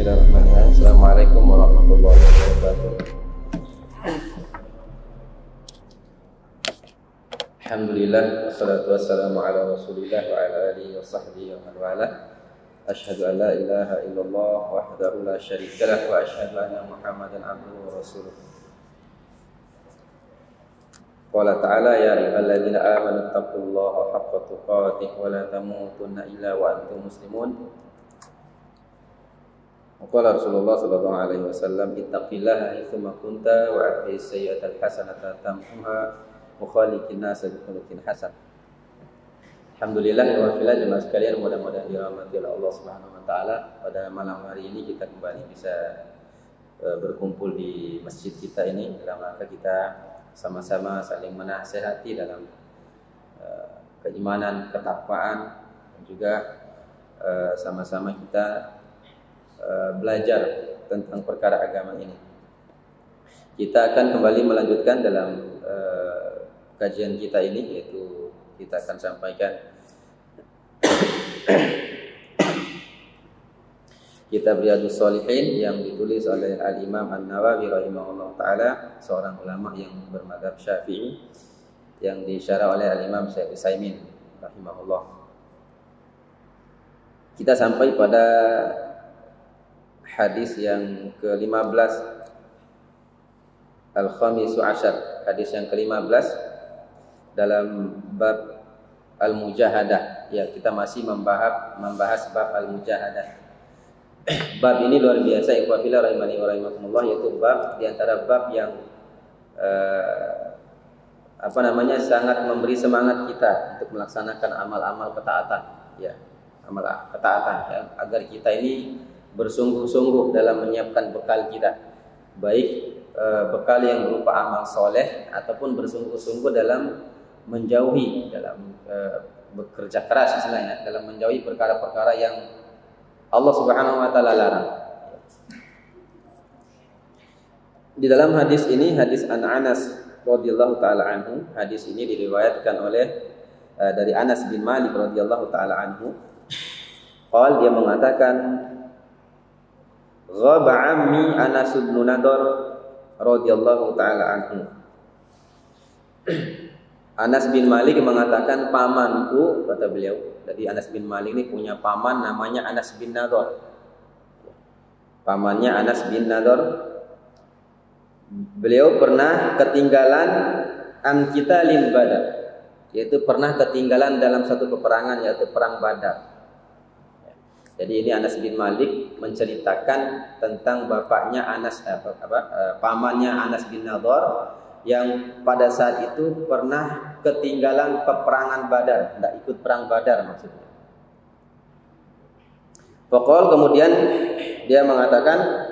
Bismillahirrahmanirrahim. Assalamualaikum warahmatullahi wabarakatuh. Alhamdulillah, wassalatu wassalamu ala Rasulillah wa ala alihi wa sahbihi wa man wala. Asyhadu an la ilaha illallah wahdahu la syarika lah wa asyhadu anna Muhammadan abduhu wa rasuluh. Qala ta'ala ya ayyuhalladzina amanu taqullaha haqqa tuqatih wa la tamutunna illa wa antum muslimun. Qala Rasulullah sallallahu alaihi wasallam ittaqillaha haitsuma kunta wa atbi sayyi'atal hasanata tamhuha wa khaliqin nasa bi khuluqin hasan. Alhamdulillah wa fillah jemaah sekalian, mudah-mudahan dirahmati oleh Allah Subhanahu wa taala. Pada malam hari ini kita kembali bisa berkumpul di masjid kita ini dalam rangka kita sama-sama saling menasihati dalam keimanan, ketakwaan, dan juga sama-sama kita belajar tentang perkara agama ini. Kita akan kembali melanjutkan dalam kajian kita ini, yaitu kita akan sampaikan kitab Riyadhus Shalihin yang ditulis oleh Al-Imam An-Nawawi rahimahullah ta'ala, seorang ulama yang bermadzhab Syafi'i, yang disyarah oleh Al-Imam Syekh Utsaimin rahimahullah. Kita sampai pada hadis yang ke-15, Al-Khamisu Asyar, hadis yang ke-15 dalam bab Al-Mujahadah. Ya, kita masih membahas bab Al-Mujahadah. Bab ini luar biasa, ikhwah fillah rahimani wa rahimakumullah, yaitu bab di antara bab yang sangat memberi semangat kita untuk melaksanakan amal-amal ketaatan, ya, amal ketaatan, ya, agar kita ini bersungguh-sungguh dalam menyiapkan bekal kita, baik bekal yang berupa amal soleh ataupun bersungguh-sungguh dalam menjauhi, dalam bekerja keras istilahnya, dalam menjauhi perkara-perkara yang Allah Subhanahu wa taala larang. Di dalam hadis ini, hadis Anas radhiyallahu taala anhu, hadis ini diriwayatkan oleh dari Anas bin Malik radhiyallahu taala anhu. Dia mengatakan, ghaba ammi Anas bin Nadhr radhiyallahu taala anhu. Anas bin Malik mengatakan, pamanku, kata beliau. Jadi Anas bin Malik ini punya paman namanya Anas bin Nadhr. Pamannya Anas bin Nadhr. Beliau pernah ketinggalan an qitalin Badar, yaitu pernah ketinggalan dalam satu peperangan, yaitu perang Badar. Jadi ini Anas bin Malik menceritakan tentang bapaknya pamannya Anas bin Nadhr yang pada saat itu pernah ketinggalan peperangan Badar, tidak ikut perang Badar maksudnya. Faqal, kemudian dia mengatakan,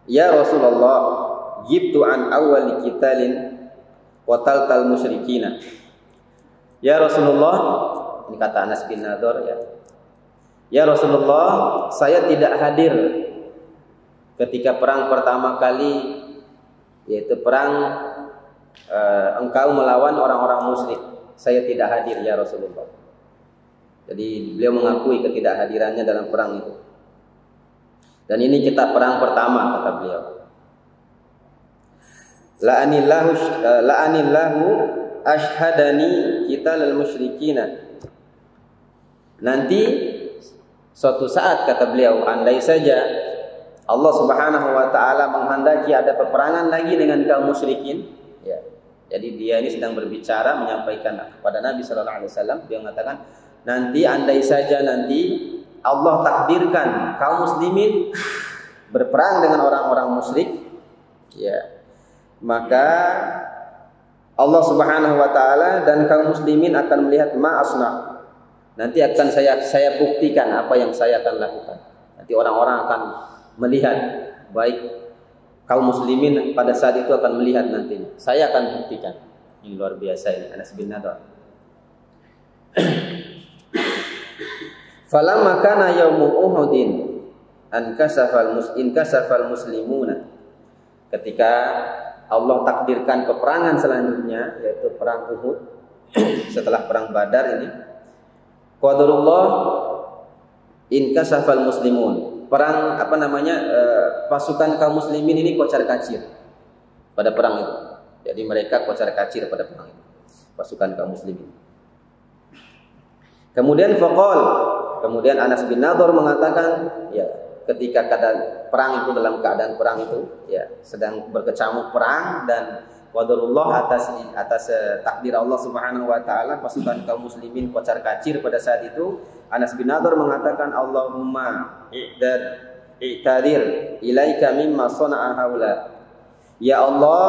ya Rasulullah, jibtu an awwali qitalin qataltal musyrikina. Ya Rasulullah, ini kata Anas bin Nadhr, ya Rasulullah, saya tidak hadir ketika perang pertama kali, yaitu perang engkau melawan orang-orang musyrik. Saya tidak hadir ya Rasulullah. Jadi beliau mengakui ketidakhadirannya dalam perang itu. Dan ini kita perang pertama, kata beliau. La'anillahu ashhadani qitalal musyrikina. Nanti suatu saat, kata beliau, andai saja Allah Subhanahu wa taala menghendaki ada peperangan lagi dengan kaum musyrikin, ya. Jadi dia ini sedang berbicara, menyampaikan kepada Nabi sallallahu alaihi wasallam. Dia mengatakan, nanti andai saja nanti Allah takdirkan kaum muslimin berperang dengan orang-orang musyrik, ya, maka Allah Subhanahu wa taala dan kaum muslimin akan melihat ma'asna. Nanti akan saya buktikan apa yang saya akan lakukan. Nanti orang-orang akan melihat, baik kaum muslimin pada saat itu akan melihat nantinya. Saya akan buktikan. Ini luar biasa ini Anas bin Nadhr. Falamma kana yaumu Uhudin inkasafal muslimuna. Ketika Allah takdirkan peperangan selanjutnya, yaitu perang Uhud, setelah perang Badar ini, qadarullah inkasafal muslimun. perang pasukan kaum muslimin ini kocar-kacir pada perang itu. Jadi mereka kocar-kacir pada perang itu, pasukan kaum muslimin. Kemudian kemudian Anas bin Nadhr mengatakan, ya, ketika keadaan perang itu, dalam keadaan perang itu, ya, sedang berkecamuk perang dan qadarullah atas takdir Allah Subhanahu wa taala, pasukan kaum muslimin kocar-kacir pada saat itu. Anas bin Nadhr mengatakan, Allahumma i'tadir ilaika mimma sana'a haula. Ya Allah,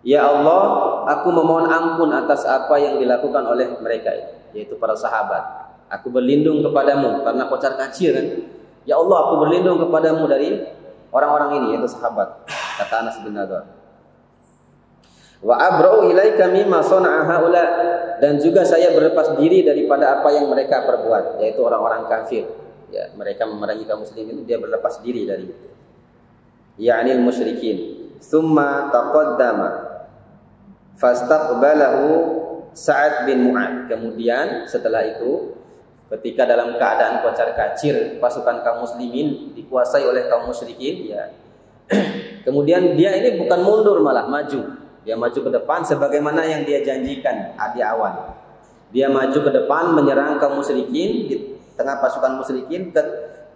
ya Allah, aku memohon ampun atas apa yang dilakukan oleh mereka, yaitu para sahabat. Aku berlindung kepadamu karena kocar-kacir kan. Ya Allah, aku berlindung kepadamu dari orang-orang ini, yaitu sahabat, kata Anas bin Nadhr. Wa abra'u ilaika mimma sana'a haula, dan juga saya berlepas diri daripada apa yang mereka perbuat, yaitu orang-orang kafir. Ya, mereka memerangi kaum muslimin, dia berlepas diri dari itu. Ya'nil musyrikin. Tsumma taqaddama fastaqbalahu Sa'ad bin Mu'ad. Kemudian setelah itu, ketika dalam keadaan kocar-kacir pasukan kaum muslimin dikuasai oleh kaum musyrikin, ya, kemudian dia ini bukan mundur, malah maju. Dia maju ke depan sebagaimana yang dia janjikan di awal. Dia maju ke depan menyerang kaum musyrikin di tengah pasukan musyrikin.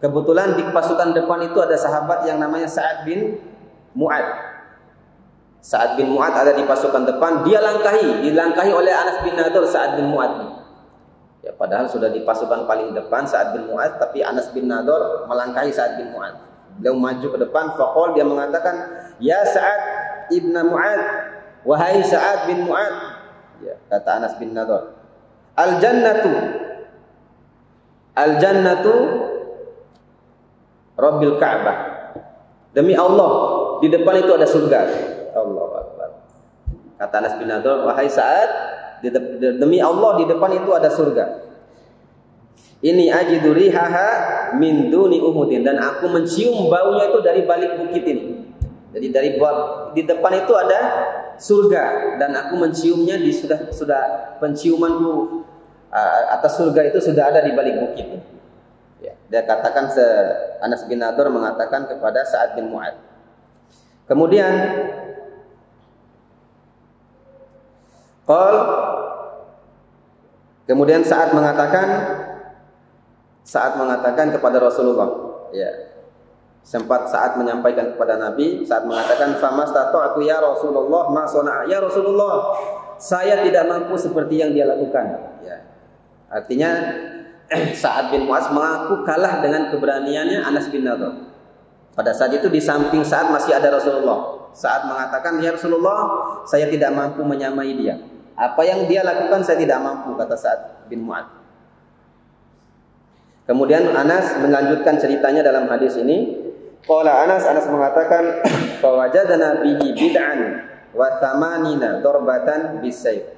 Kebetulan di pasukan depan itu ada sahabat yang namanya Sa'ad bin Mu'ad. Sa'ad bin Mu'ad ada di pasukan depan, dilangkahi oleh Anas bin Nadhr Sa'ad bin Mu'ad. Ya, padahal sudah di pasukan paling depan Sa'ad bin Mu'ad, tapi Anas bin Nadhr melangkahi Sa'ad bin Mu'ad. Beliau maju ke depan, faqala, dia mengatakan, "Ya Sa'ad ibn Mu'ad, wahai Sa'ad bin Mu'ad." Ya, kata Anas bin Nadhr, Al-jannatu Rabbil Ka'bah. Demi Allah, di depan itu ada surga. Allahu Akbar. Kata Anas bin Nadhr, wahai Sa'ad, demi Allah di depan itu ada surga. Ini ajidu rihaha min duni Uhudin, dan aku mencium baunya itu dari balik bukit ini. Jadi di depan itu ada surga dan aku menciumnya sudah penciumanku atas surga itu sudah ada di balik bukit ini. Ya, dia katakan, Anas bin Nadhr mengatakan kepada Sa'ad bin Mu'ad. Kemudian Sa'ad mengatakan kepada Rasulullah, ya, sempat Sa'ad menyampaikan kepada Nabi, Sa'ad mengatakan, "Famastata'tu ya Rasulullah ma sana'a." Ya Rasulullah, saya tidak mampu seperti yang dia lakukan. Ya. Artinya Sa'ad bin Mu'adz mengaku kalah dengan keberaniannya Anas bin Nadhr. Pada saat itu di samping Sa'ad masih ada Rasulullah. Sa'ad mengatakan, "Ya Rasulullah, saya tidak mampu menyamai dia. Apa yang dia lakukan saya tidak mampu," kata Sa'ad bin Mu'adz. Kemudian Anas melanjutkan ceritanya dalam hadis ini. Qala Anas mengatakan, "Fawajadna bihi bid'an wa thamanina darbatan bisayf."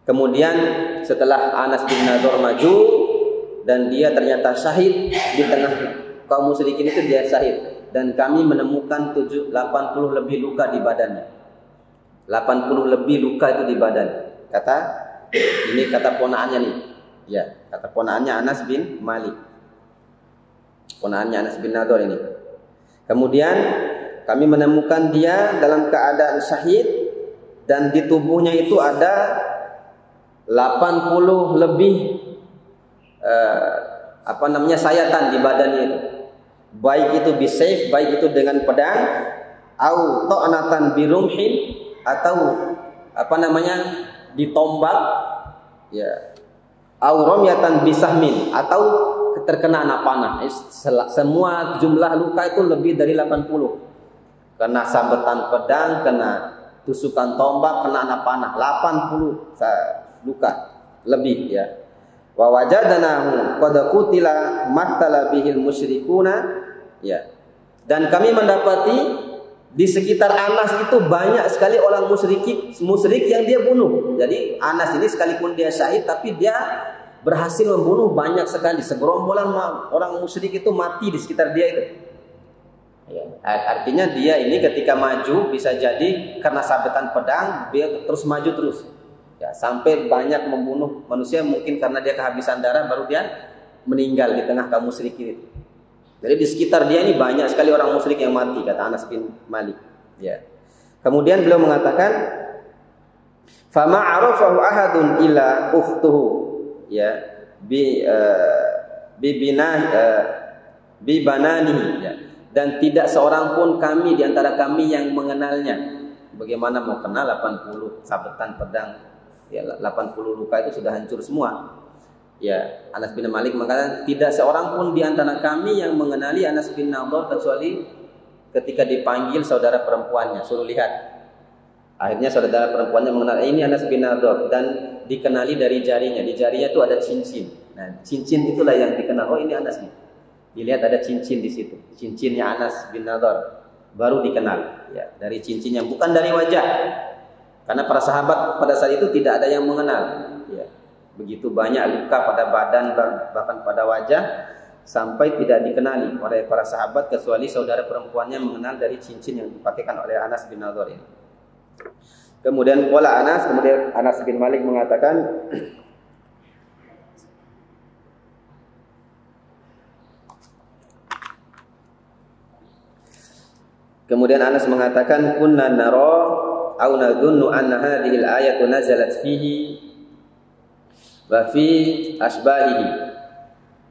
Kemudian setelah Anas bin Nadhr maju dan dia ternyata syahid di tengah kaum musyrikin itu, dia syahid, dan kami menemukan 80 lebih luka di badannya. 80 lebih luka itu di badan. Ini kata ponaannya nih. Ya, kata ponaannya Anas bin Malik. Ponaannya Anas bin Nadhr ini. Kemudian kami menemukan dia dalam keadaan syahid dan di tubuhnya itu ada 80 lebih sayatan di badannya itu. Baik itu bisayf, baik itu dengan pedang, au ta'natan birumhin, atau ditombak, ya, au ramyatan bisahmin, atau terkena anak panah. Semua jumlah luka itu lebih dari 80. Kena sabetan pedang, kena tusukan tombak, kena anak panah, 80 luka lebih, ya. Wa wajadnahu qad qutila mahtala bihil musyrikuna, ya. Dan kami mendapati di sekitar Anas itu banyak sekali orang musyrik yang dia bunuh. Jadi Anas ini sekalipun dia syahid, tapi dia berhasil membunuh banyak sekali. Segerombolan orang musyrik itu mati di sekitar dia itu. Ya. Artinya dia ini ketika maju bisa jadi karena sabetan pedang dia terus maju terus. Ya, sampai banyak membunuh manusia, mungkin karena dia kehabisan darah baru dia meninggal di tengah kaum musyrikin itu. Jadi di sekitar dia ini banyak sekali orang musyrik yang mati, kata Anas bin Malik. Ya. Kemudian beliau mengatakan, "Fama 'arafahu ahadun illa ukhtuhu." Ya, bi bananihi, ya. Dan tidak seorang pun kami di antara kami yang mengenalnya. Bagaimana mau kenal 80 sabetan pedang, ya 80 luka itu sudah hancur semua. Ya, Anas bin Malik mengatakan tidak seorang pun di antara kami yang mengenali Anas bin Nadhr kecuali ketika dipanggil saudara perempuannya, suruh lihat. Akhirnya saudara perempuannya mengenal ini Anas bin Nadhr dan dikenali dari jarinya. Di jarinya itu ada cincin. Nah, cincin itulah yang dikenal. Oh, ini Anas nih. Dilihat ada cincin di situ. Cincinnya Anas bin Nadhr. Baru dikenal, ya, dari cincinnya, bukan dari wajah, karena para sahabat pada saat itu tidak ada yang mengenal, ya. Begitu banyak luka pada badan bahkan pada wajah sampai tidak dikenali oleh para sahabat kecuali saudara perempuannya mengenal dari cincin yang dipakaikan oleh Anas bin Nadhr ini. Kemudian Anas bin Malik mengatakan, kemudian Anas mengatakan, kunna nara au nadhunnu anna hadhihi al-ayatu nazalat fihi wa fi asbahihi.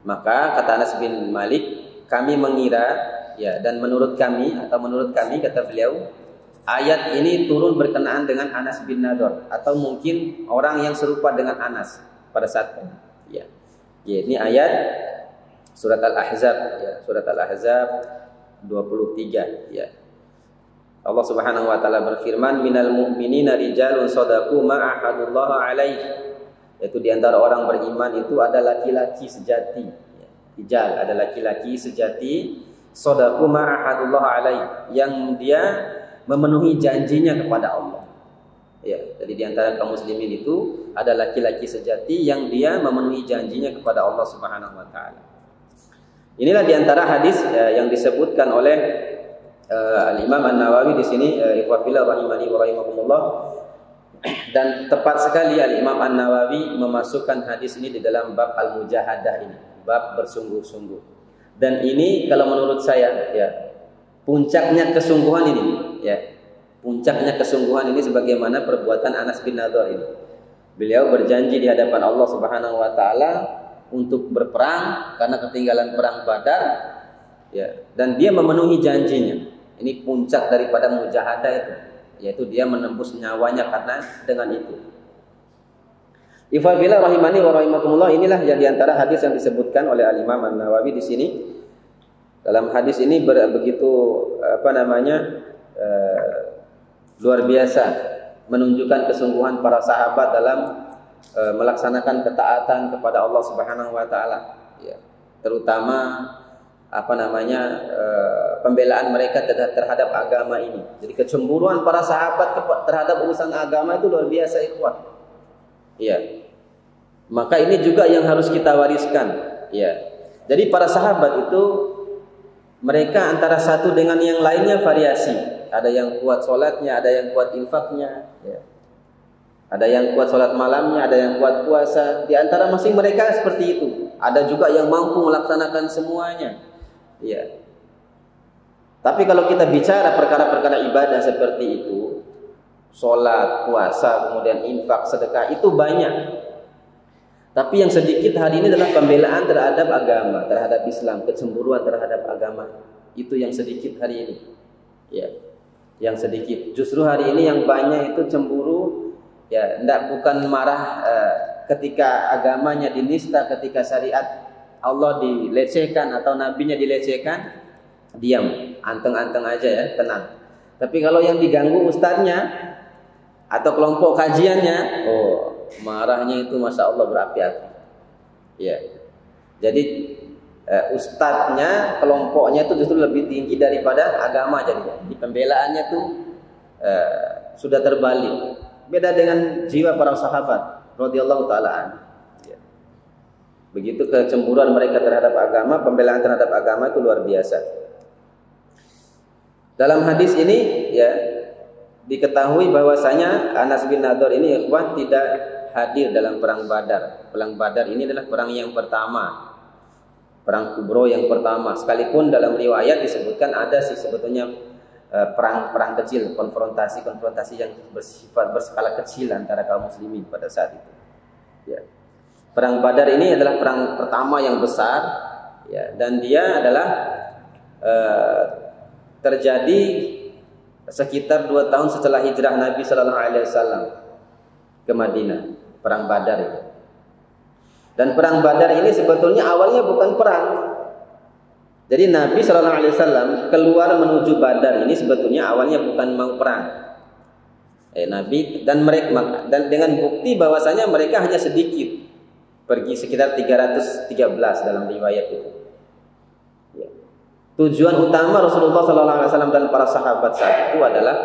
Maka kata Anas bin Malik, kami mengira, ya, dan menurut kami kata beliau, ayat ini turun berkenaan dengan Anas bin Nadhr atau mungkin orang yang serupa dengan Anas pada saat itu, ya. Ya, ini ayat surat Al-Ahzab, ya, surat Al-Ahzab 23, ya. Allah Subhanahu wa taala berfirman, minal mu'minina rijalun shadaqu ma ahadullah alaihi. Yaitu di antara orang beriman itu ada laki-laki sejati. Rijal, ada laki-laki sejati, shadaqu ma ahadullah alaihi, yang dia memenuhi janjinya kepada Allah. Ya, jadi di antara kaum muslimin itu ada laki-laki sejati yang dia memenuhi janjinya kepada Allah Subhanahu wa taala. Inilah di antara hadis, ya, yang disebutkan oleh Al-Imam An-Nawawi di sini, ikhwafillah rahimani wa rahimakumullah. Dan tepat sekali Al-Imam An-Nawawi memasukkan hadis ini di dalam bab al-mujahadah ini, bab bersungguh-sungguh. Dan ini kalau menurut saya, ya, puncaknya kesungguhan ini, ya. Puncaknya kesungguhan ini sebagaimana perbuatan Anas bin Nadhr ini. Beliau berjanji di hadapan Allah Subhanahu wa taala untuk berperang karena ketinggalan perang Badar, ya, dan dia memenuhi janjinya. Ini puncak daripada mujahadah itu, yaitu dia menembus nyawanya karena dengan itu. Ifadillah rahimani wa rahimakumullah, inilah yang diantara hadis yang disebutkan oleh Al-Imam An-Nawawi di sini. Dalam hadis ini begitu luar biasa menunjukkan kesungguhan para sahabat dalam melaksanakan ketaatan kepada Allah Subhanahu wa taala, ya. Terutama pembelaan mereka terhadap agama ini. Jadi kecemburuan para sahabat terhadap urusan agama itu luar biasa, ikhwan. Iya. Maka ini juga yang harus kita wariskan, ya. Jadi para sahabat itu mereka antara satu dengan yang lainnya variasi. Ada yang kuat sholatnya, ada yang kuat infaknya, ya. Ada yang kuat sholat malamnya, ada yang kuat puasa. Di antara masing mereka seperti itu. Ada juga yang mampu melaksanakan semuanya. Ya. Tapi kalau kita bicara perkara-perkara ibadah seperti itu, sholat, puasa, kemudian infak, sedekah, itu banyak. Tapi yang sedikit hari ini adalah pembelaan terhadap agama, terhadap Islam, kecemburuan terhadap agama. Itu yang sedikit hari ini. Ya. Yang sedikit. Justru hari ini yang banyak itu cemburu, ya, bukan marah ketika agamanya dinista, ketika syariat Allah dilecehkan atau nabinya dilecehkan, diam, anteng-anteng aja, ya, tenang. Tapi kalau yang diganggu ustadznya atau kelompok kajiannya, oh, marahnya itu masya Allah berapi-api, ya. Jadi ustadznya, kelompoknya itu justru lebih tinggi daripada agama, jadi di pembelaannya tuh sudah terbalik. Beda dengan jiwa para sahabat radhiyallahu taala anhu. Begitu kecemburuan mereka terhadap agama, pembelaan terhadap agama itu luar biasa. Dalam hadis ini, ya, diketahui bahwasanya Anas bin Nadhr ini, ikhwan, tidak hadir dalam perang Badar. Perang Badar ini adalah perang yang pertama. Perang Kubro yang pertama. Sekalipun dalam riwayat disebutkan ada sih sebetulnya perang kecil, konfrontasi yang bersifat berskala kecil antara kaum muslimin pada saat itu. Ya. Perang Badar ini adalah perang pertama yang besar, ya, dan dia adalah terjadi sekitar 2 tahun setelah hijrah Nabi Sallallahu Alaihi Wasallam ke Madinah. Perang Badar ini. Dan perang Badar ini sebetulnya awalnya bukan perang. Jadi Nabi Sallallahu Alaihi Wasallam keluar menuju Badar ini sebetulnya awalnya bukan mau perang. Nabi dan mereka dan dengan bukti bahwasanya mereka hanya sedikit pergi sekitar 313 dalam riwayat itu. Ya. Tujuan utama Rasulullah Sallallahu Alaihi Wasallam dan para sahabat saat itu adalah,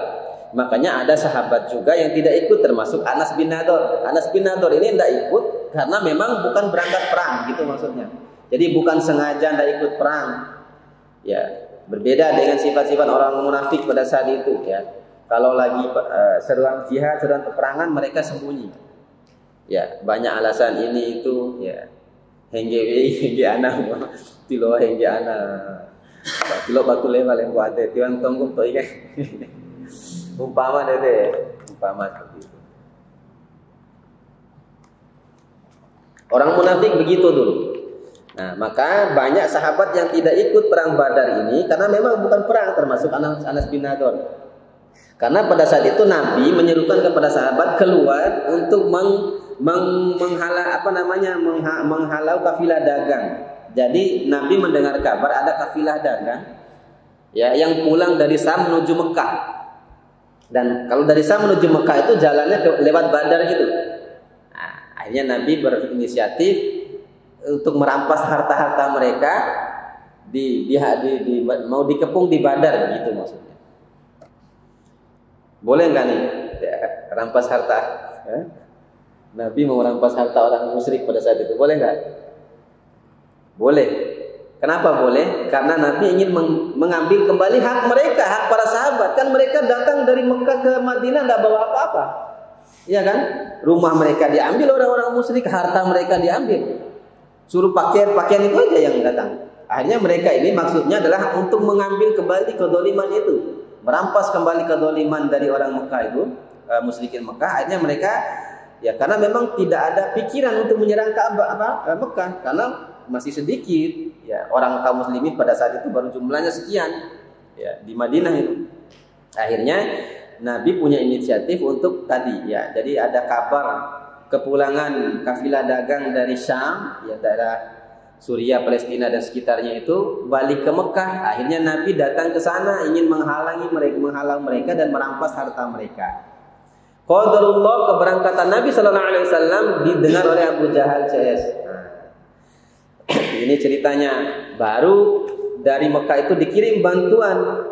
makanya ada sahabat juga yang tidak ikut termasuk Anas bin Nadhr. Anas bin Nadhr ini tidak ikut karena memang bukan berangkat perang gitu maksudnya. Jadi bukan sengaja tidak ikut perang. Ya, berbeda dengan sifat-sifat orang munafik pada saat itu ya. Kalau lagi seruan jihad, seruan peperangan mereka sembunyi. Ya, banyak alasan ini itu ya. Hengge ana tilo hengge ana. Tilo batu leval yang buat tiwan tonggung to ikan. Umpama seperti itu. Orang munafik begitu dulu. Nah, maka banyak sahabat yang tidak ikut perang Badar ini karena memang bukan perang, termasuk Anas bin Nadhr. Karena pada saat itu Nabi menyerukan kepada sahabat keluar untuk menghalau kafilah dagang. Jadi Nabi mendengar kabar ada kafilah dagang ya yang pulang dari Sam menuju Mekah. Dan kalau dari Sam menuju Mekah itu jalannya lewat Badar gitu. Nah, akhirnya Nabi berinisiatif untuk merampas harta-harta mereka mau dikepung di Badar begitu maksudnya. Boleh nggak nih ya, rampas harta? Ya? Nabi mau rampas harta orang musyrik pada saat itu, boleh nggak? Boleh. Kenapa boleh? Karena Nabi ingin mengambil kembali hak mereka, hak para sahabat. Kan mereka datang dari Mekah ke Madinah tidak bawa apa-apa, ya kan? Rumah mereka diambil orang-orang musyrik, harta mereka diambil. Suruh pakaian itu aja yang datang. Akhirnya mereka ini maksudnya adalah untuk mengambil kembali kedoliman itu, merampas kembali kedoliman dari orang Mekah itu, musyrikin Mekah. Akhirnya mereka ya karena memang tidak ada pikiran untuk menyerang Mekah karena masih sedikit ya orang kaum muslimin pada saat itu baru jumlahnya sekian ya di Madinah itu. Akhirnya Nabi punya inisiatif untuk tadi ya. Jadi ada kabar kepulangan kafilah dagang dari Syam, ya daerah Suriah, Palestina dan sekitarnya itu balik ke Mekah. Akhirnya Nabi datang ke sana ingin menghalang mereka dan merampas harta mereka. Qadarullah, keberangkatan Nabi Sallallahu Alaihi Wasallam didengar oleh Abu Jahal CS. Ini ceritanya, baru dari Mekah itu dikirim bantuan,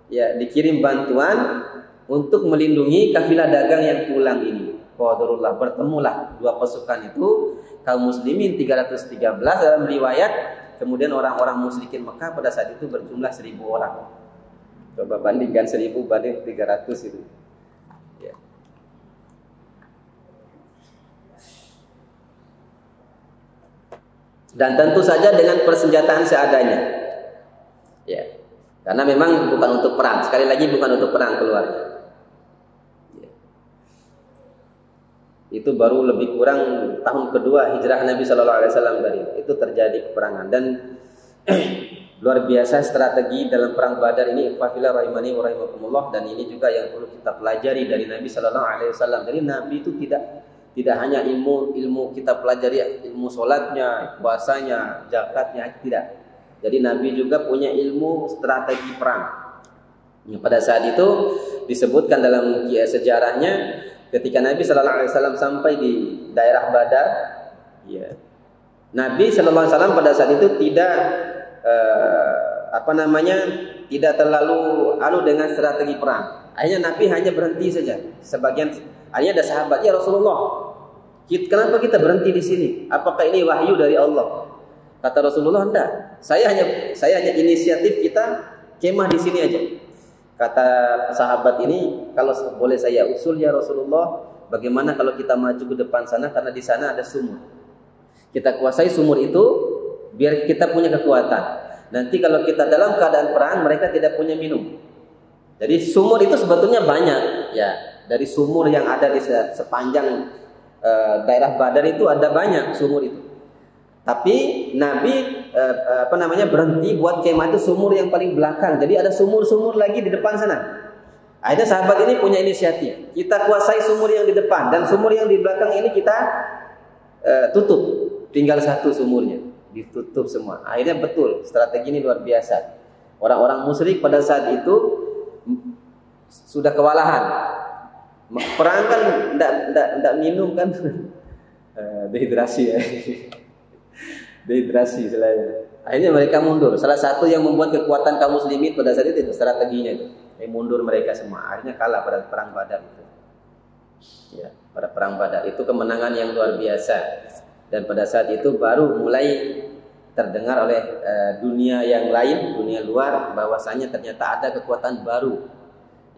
ya dikirim bantuan untuk melindungi kafilah dagang yang pulang ini. Qadarullah, bertemulah dua pasukan itu, kaum muslimin 313 dalam riwayat, kemudian orang-orang musyrikin Mekah pada saat itu berjumlah 1000 orang. Coba bandingkan 1000 banding 300 itu. Ya. Dan tentu saja dengan persenjataan seadanya. Ya. Karena memang bukan untuk perang, sekali lagi bukan untuk perang keluarnya. Itu baru lebih kurang tahun kedua hijrah Nabi Sallallahu Alaihi Wasallam dari itu terjadi peperangan. Dan luar biasa strategi dalam perang Badar ini, ikhwafillah rahimani wa rahimakumullah, dan ini juga yang perlu kita pelajari dari Nabi Sallallahu Alaihi Wasallam. Jadi Nabi itu tidak hanya ilmu kita pelajari ilmu sholatnya, puasanya, zakatnya, tidak. Jadi Nabi juga punya ilmu strategi perang. Pada saat itu disebutkan dalam sejarahnya, ketika Nabi Sallallahu Alaihi Wasallam sampai di daerah Badar, ya, Nabi Sallallahu Alaihi Wasallam pada saat itu tidak tidak terlalu dengan strategi perang. Akhirnya Nabi hanya berhenti saja. Akhirnya ada sahabat, ya Rasulullah, kenapa kita berhenti di sini? Apakah ini wahyu dari Allah? Kata Rasulullah, enggak. Saya hanya inisiatif kita kemah di sini aja. Kata sahabat ini, kalau boleh saya usul ya Rasulullah, bagaimana kalau kita maju ke depan sana karena di sana ada sumur. Kita kuasai sumur itu, biar kita punya kekuatan. Nanti kalau kita dalam keadaan perang, mereka tidak punya minum. Jadi sumur itu sebetulnya banyak, ya. Dari sumur yang ada di sepanjang daerah Badar itu ada banyak sumur itu. Tapi Nabi berhenti buat kemah itu sumur yang paling belakang. Jadi ada sumur-sumur lagi di depan sana. Akhirnya sahabat ini punya inisiatif. Kita kuasai sumur yang di depan dan sumur yang di belakang ini kita tutup. Tinggal satu sumurnya, ditutup semua. Akhirnya betul, strategi ini luar biasa. Orang-orang musyrik pada saat itu sudah kewalahan. Perang kan enggak minum kan. Dehidrasi ya. Dehidrasi selain. Akhirnya mereka mundur. Salah satu yang membuat kekuatan kaum muslimin pada saat itu strateginya itu. Mundur mereka semua. Akhirnya kalah pada perang Badar itu. Ya, pada perang Badar itu kemenangan yang luar biasa. Dan pada saat itu baru mulai terdengar oleh dunia yang lain, dunia luar, bahwasanya ternyata ada kekuatan baru,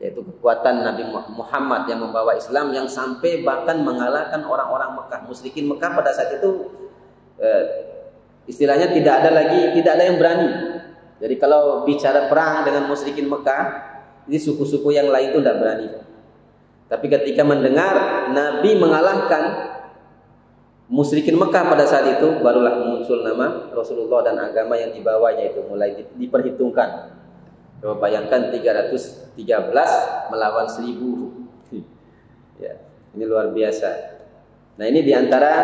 yaitu kekuatan Nabi Muhammad yang membawa Islam yang sampai bahkan mengalahkan orang-orang Mekah. Musyrikin Mekah pada saat itu istilahnya tidak ada yang berani. Jadi kalau bicara perang dengan musyrikin Mekah, ini suku-suku yang lain itu tidak berani. Tapi ketika mendengar Nabi mengalahkan musyrikin Mekah pada saat itu, barulah muncul nama Rasulullah dan agama yang dibawanya itu mulai diperhitungkan. Coba bayangkan 313 melawan 1000. Ya, ini luar biasa. Nah, ini diantara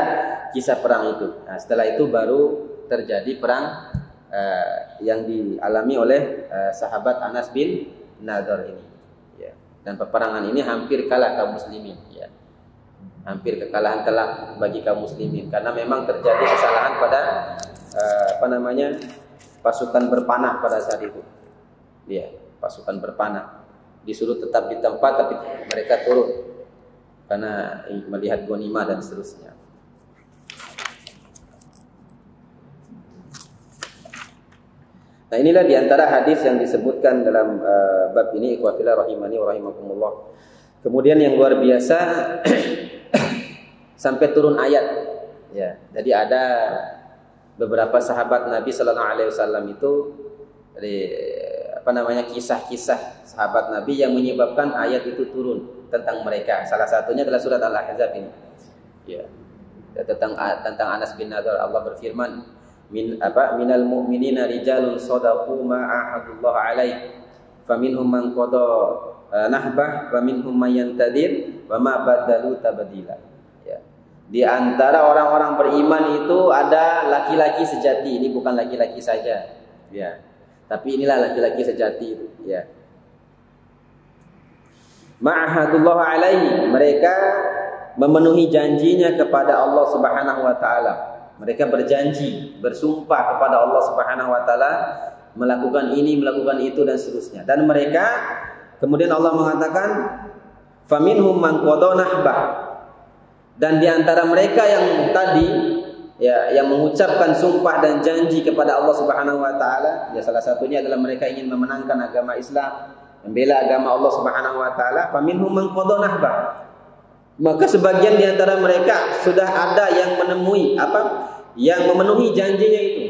kisah perang itu. Nah, setelah itu baru terjadi perang yang dialami oleh sahabat Anas bin Nadhr ini. Ya. Dan peperangan ini hampir kalah kaum muslimin. Ya. Hampir kekalahan telak bagi kaum muslimin karena memang terjadi kesalahan pada pasukan berpanah pada saat itu. Ya, pasukan berpanah disuruh tetap di tempat tapi mereka turun karena melihat ghanimah dan seterusnya. Nah, inilah diantara hadis yang disebutkan dalam bab ini, ikhwafillah rahimani wa rahimakumullah. Kemudian yang luar biasa sampai turun ayat. Ya, jadi ada beberapa sahabat Nabi sallallahu alaihi wasallam itu kisah-kisah sahabat Nabi yang menyebabkan ayat itu turun tentang mereka. Salah satunya adalah surat Al-Ahzab ini. Ya. Tentang Anas bin Nadhr, Allah berfirman, minal mu'minina rijalun shadaqu ma ahadullah alaihi faminhum man qada nahbah wa minhum man yantadir wa ma badalu tabdila. Ya. Di antara orang-orang beriman itu ada laki-laki sejati. Ini bukan laki-laki saja. Ya. Tapi inilah laki-laki sejati itu, ya. Ma'ahadullah alaihi, mereka memenuhi janjinya kepada Allah Subhanahu wa taala. Mereka berjanji, bersumpah kepada Allah Subhanahu wa taala melakukan ini, melakukan itu dan seterusnya. Dan mereka kemudian Allah mengatakan faminhum man qada nahbah. Dan di antara mereka yang tadi yang mengucapkan sumpah dan janji kepada Allah Subhanahu wa taala, ya salah satunya adalah mereka ingin memenangkan agama Islam, membela agama Allah Subhanahu wa taala, faminhum man qada nahbah. Maka sebagian di antara mereka sudah ada yang yang memenuhi janjinya itu.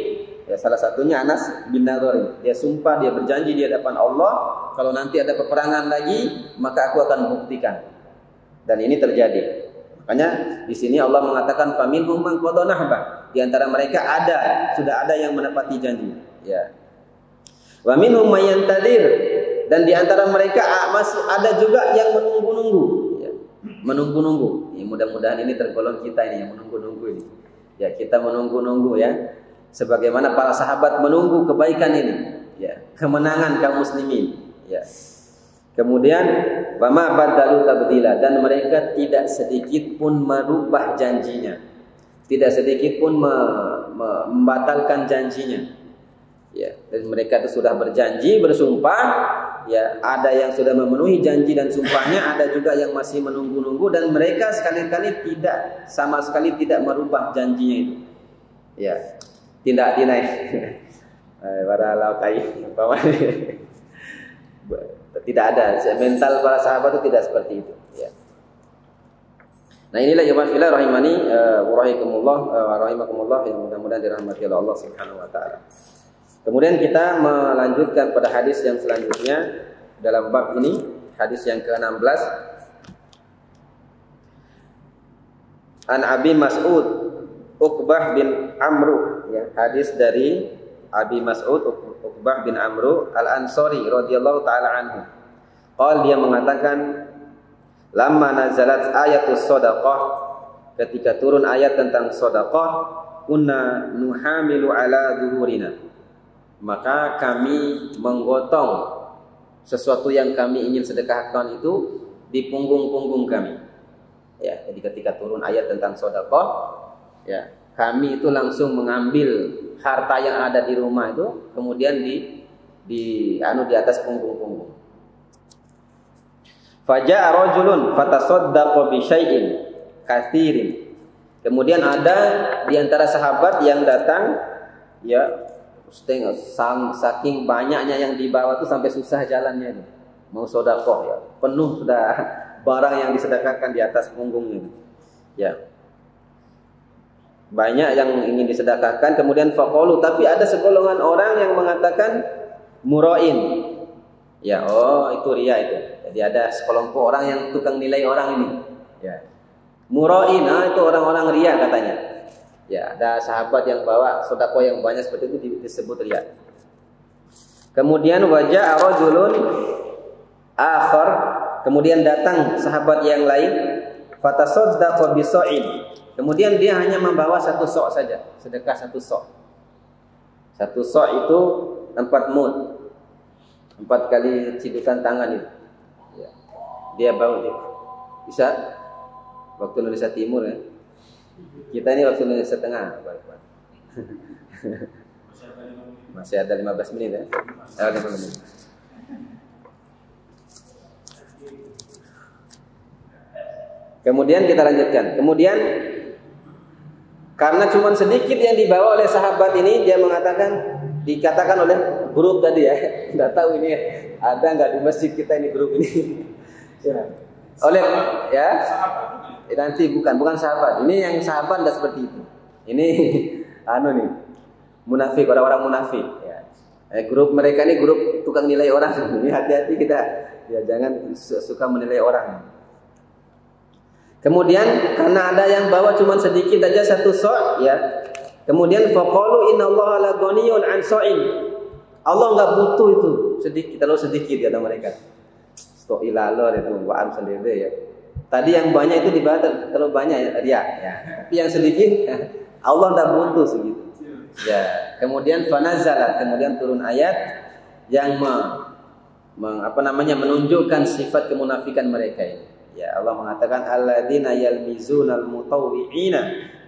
Ya salah satunya Anas bin Nadhr. Dia sumpah, dia berjanji di hadapan Allah, kalau nanti ada peperangan lagi, maka aku akan buktikan. Dan ini terjadi. Makanya di sini Allah mengatakan faminhum man qada nahbah. Di antara mereka sudah ada yang menepati janji. Ya. Wa minhum may yantadir. Dan di antara mereka masih ada juga yang menunggu-nunggu. Ya. Menunggu-nunggu. Ya, mudah-mudahan ini tergolong kita ini yang menunggu-nunggu ini. Ya, kita menunggu-nunggu ya. Sebagaimana para sahabat menunggu kebaikan ini. Ya, kemenangan kaum muslimin. Ya. Kemudian wama badalu tabdila, dan mereka tidak sedikit pun merubah janjinya. Tidak sedikit pun membatalkan janjinya. Ya, dan mereka itu sudah berjanji, bersumpah, ya, ada yang sudah memenuhi janji dan sumpahnya, ada juga yang masih menunggu-nunggu dan mereka sekali-kali sama sekali tidak merubah janjinya itu. Ya, tindak tinai. Waralau kai tidak ada, mental para sahabat itu tidak seperti itu. Ya. Nah, inilah ya fillah rahimani wa rahimakumullah yang mudah-mudahan dirahmati oleh Allah Subhanahu wa taala. Kemudian kita melanjutkan pada hadis yang selanjutnya dalam bab ini, hadis yang ke-16. An Abi Mas'ud Uqbah bin Amru, ya, hadis dari Abi Mas'ud Uqbah bin Amru Al-Ansari radhiyallahu taala anhu. Dia mengatakan, lamma nazalat ayatus shadaqah, ketika turun ayat tentang sedekah, kunna nuhamilu ala zuhurina, maka kami menggotong sesuatu yang kami ingin sedekahkan itu di punggung-punggung kami. Ya, jadi ketika turun ayat tentang sedekah, ya, kami itu langsung mengambil harta yang ada di rumah itu, kemudian di atas punggung-punggung. Faja'a rajulun fatasaddaqa bi syai'in katsirin. Kemudian ada di antara sahabat yang datang, ya, saking banyaknya yang dibawa itu sampai susah jalannya itu. Mau sedekah, ya, penuh sudah barang yang disedekahkan di atas punggungnya. Ya. Banyak yang ingin disedekahkan, kemudian faqalu, tapi ada segolongan orang yang mengatakan murain. Ya, itu riya itu. Jadi ada sekelompok orang yang tukang nilai orang ini. Ya. Murain, itu orang-orang riya katanya. Ya, ada sahabat yang bawa sedekah yang banyak seperti itu disebut riya. Kemudian wajah rajulun akhar, kemudian datang sahabat yang lain, fatasaddaqa bi sa'id. Kemudian dia hanya membawa satu sok saja, sedekah satu sok. Satu sok itu 4 mud. 4 kali cidukan tangan itu. Ya. Dia bawa dia. Bisa waktu Indonesia Timur, ya. Kita ini waktu Indonesia Tengah. Masih ada 15 menit, ya. 15 menit. Kemudian kita lanjutkan. Kemudian karena cuma sedikit yang dibawa oleh sahabat ini, dia mengatakan, dikatakan oleh grup tadi, ya, nggak tahu ini ada nggak di masjid kita ini grup ini. Ya. Oleh, ya, nanti bukan sahabat. Ini yang sahabat nggak seperti itu. Ini nih munafik, orang-orang munafik. Ya. Grup mereka ini grup tukang nilai orang. Ini hati-hati kita, ya, jangan suka menilai orang. Kemudian karena ada yang bawa cuma sedikit aja satu sok, ya. Kemudian faqalu innallaha la ghaniyun an sa'in. Allah enggak butuh itu sedikit, terlalu sedikit kata mereka. Stok ilalor itu waan sendiri, ya. Tadi yang banyak itu dibawa terlalu banyak, ya, riya, ya. Tapi yang sedikit Allah enggak butuh segitu. Ya. Kemudian fanazalat, kemudian turun ayat yang menunjukkan sifat kemunafikan mereka ini. Ya, Allah mengatakan alladzina yalmizunal mutawwi'ina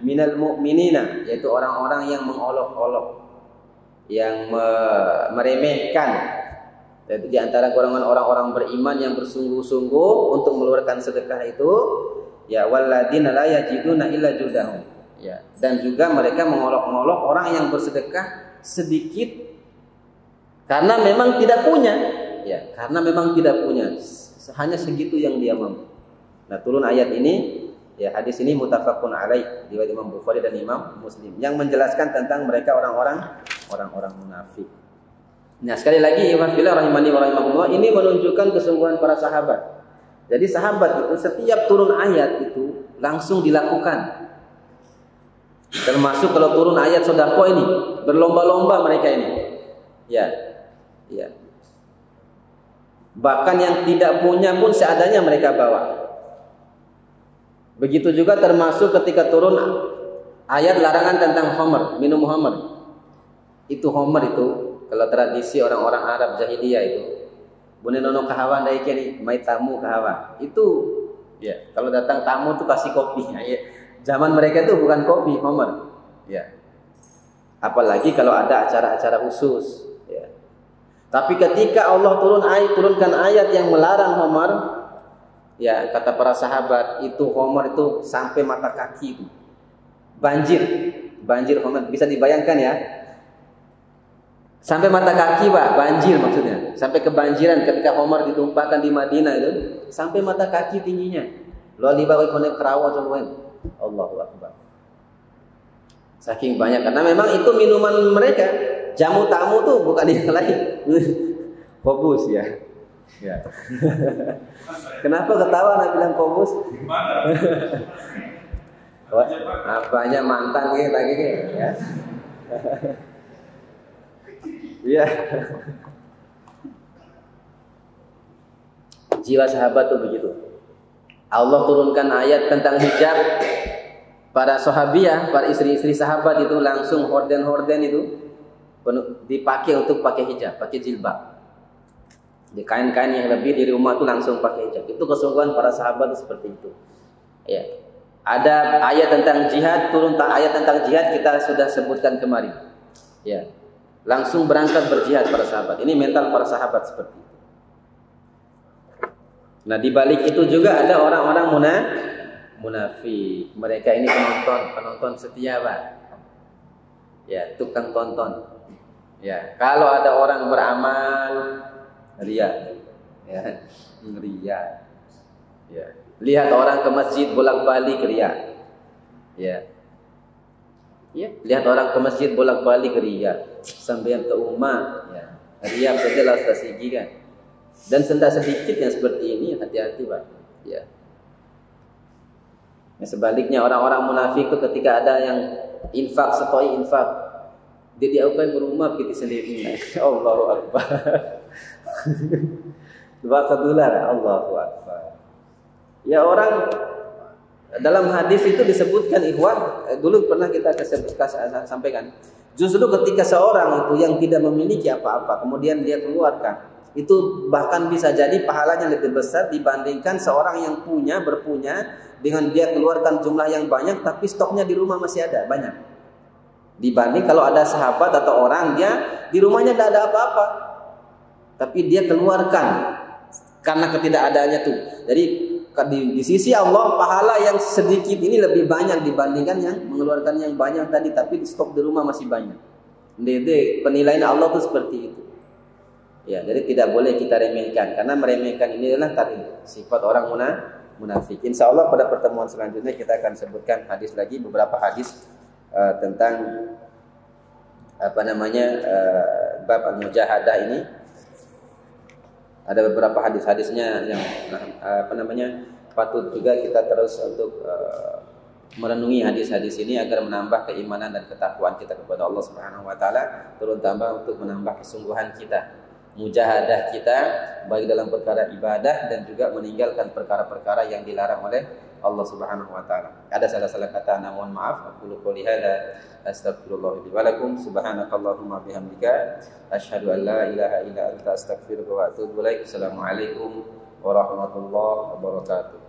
minal mu'minina, yaitu orang-orang yang mengolok-olok, yang meremehkan. Jadi di antara golongan orang-orang beriman yang bersungguh-sungguh untuk mengeluarkan sedekah itu, ya, walladzina la yajiduna illa judahum. Ya, dan juga mereka mengolok-olok orang yang bersedekah sedikit karena memang tidak punya. Ya, karena memang tidak punya. Hanya segitu yang dia mampu. Nah, turun ayat ini, ya, hadis ini muttafaqun alaih, riwayat Imam Bukhari dan Imam Muslim, yang menjelaskan tentang mereka orang-orang munafik. Nah, sekali lagi ikhwatillahi rahimani wa rahimakumullah, ini menunjukkan kesungguhan para sahabat. Jadi sahabat itu setiap turun ayat itu langsung dilakukan. Termasuk kalau turun ayat sedekah ini, berlomba-lomba mereka ini. Ya. Ya. Bahkan yang tidak punya pun seadanya mereka bawa. Begitu juga termasuk ketika turun ayat larangan tentang khamr, minum khamr. Itu khamr itu kalau tradisi orang-orang Arab jahiliyah itu, bunenono kahawa ndai kene mai tamu kahawa. Itu, ya, kalau datang tamu tuh kasih kopi. Ya. Zaman mereka itu bukan kopi, khamr. Ya. Apalagi kalau ada acara-acara khusus, ya. Tapi ketika Allah turunkan ayat yang melarang khamr, ya, kata para sahabat, itu khamr itu sampai mata kaki itu. Banjir khamr, bisa dibayangkan, ya. Sampai mata kaki, Pak, banjir maksudnya. Sampai kebanjiran ketika khamr ditumpahkan di Madinah itu, sampai mata kaki tingginya. Lo di bawah konek kerawa semua. Allahu Akbar. Saking banyak, karena memang itu minuman mereka. Jamu tamu tuh bukan yang lain. Kobus ya. Ya. Kenapa ketawa nak bilang kobus? Apanya mantan gitu lagi ya. Iya. Jiwa sahabat tuh begitu. Allah turunkan ayat tentang hijab. Para sahabiah, para istri-istri sahabat itu langsung horden-horden itu dipakai untuk pakai hijab, pakai jilbab. Di kain-kain yang lebih di rumah itu langsung pakai hijab. Itu kesungguhan para sahabat itu seperti itu. Ya. Ada ayat tentang jihad, turun ayat tentang jihad kita sudah sebutkan kemarin. Ya. Langsung berangkat berjihad para sahabat. Ini mental para sahabat seperti itu. Nah, di balik itu juga ada orang-orang munafik. Mereka ini penonton setia, Pak. Ya, tukang tonton. Ya, kalau ada orang beramal riya. Ya, riya. Ya. Lihat orang ke masjid bolak-balik riya. Ya. Ya, lihat orang ke masjid bolak-balik riya. Sampai ke umat, ya. Riya betul Ustaz Sigi kan. Dan sedikit yang seperti ini, hati-hati, Pak. Ya. Nah, sebaliknya orang-orang munafik itu ketika ada yang infak, setoi infak, dia diaukai berumah kita sendiri. Allahu Akbar. Baqadular, Allahu Akbar. Ya, orang dalam hadis itu disebutkan ikhwan, dulu pernah kita sampaikan. Justru ketika seorang itu yang tidak memiliki apa-apa, kemudian dia keluarkan, itu bahkan bisa jadi pahalanya lebih besar dibandingkan seorang yang berpunya dengan dia keluarkan jumlah yang banyak tapi stoknya di rumah masih ada banyak. Dibanding kalau ada sahabat atau orang dia di rumahnya tidak ada apa-apa, tapi dia keluarkan karena ketidakadaannya tuh. Jadi di sisi Allah pahala yang sedikit ini lebih banyak dibandingkan yang mengeluarkan yang banyak tadi tapi stok di rumah masih banyak. Jadi penilaian Allah tuh seperti itu. Ya, jadi tidak boleh kita remehkan, karena meremehkan ini adalah tadi sifat orang munafik. Insya Allah pada pertemuan selanjutnya kita akan sebutkan hadis lagi, beberapa hadis tentang bab al-mujahadah ini. Ada beberapa hadis-hadisnya yang patut juga kita terus untuk merenungi hadis-hadis ini agar menambah keimanan dan ketakwaan kita kepada Allah Subhanahu wa taala, turun tambah untuk menambah kesungguhan kita, mujahadah kita baik dalam perkara ibadah dan juga meninggalkan perkara-perkara yang dilarang oleh Allah Subhanahu wa taala. Ada salah-salah kata, mohon maaf. Aku qouli hadza astaghfirullah li wa lakum, subhanakallahumma bihamdika asyhadu an la ilaha illa anta astaghfiruka wa atubu ilaik. Assalamualaikum warahmatullahi wabarakatuh.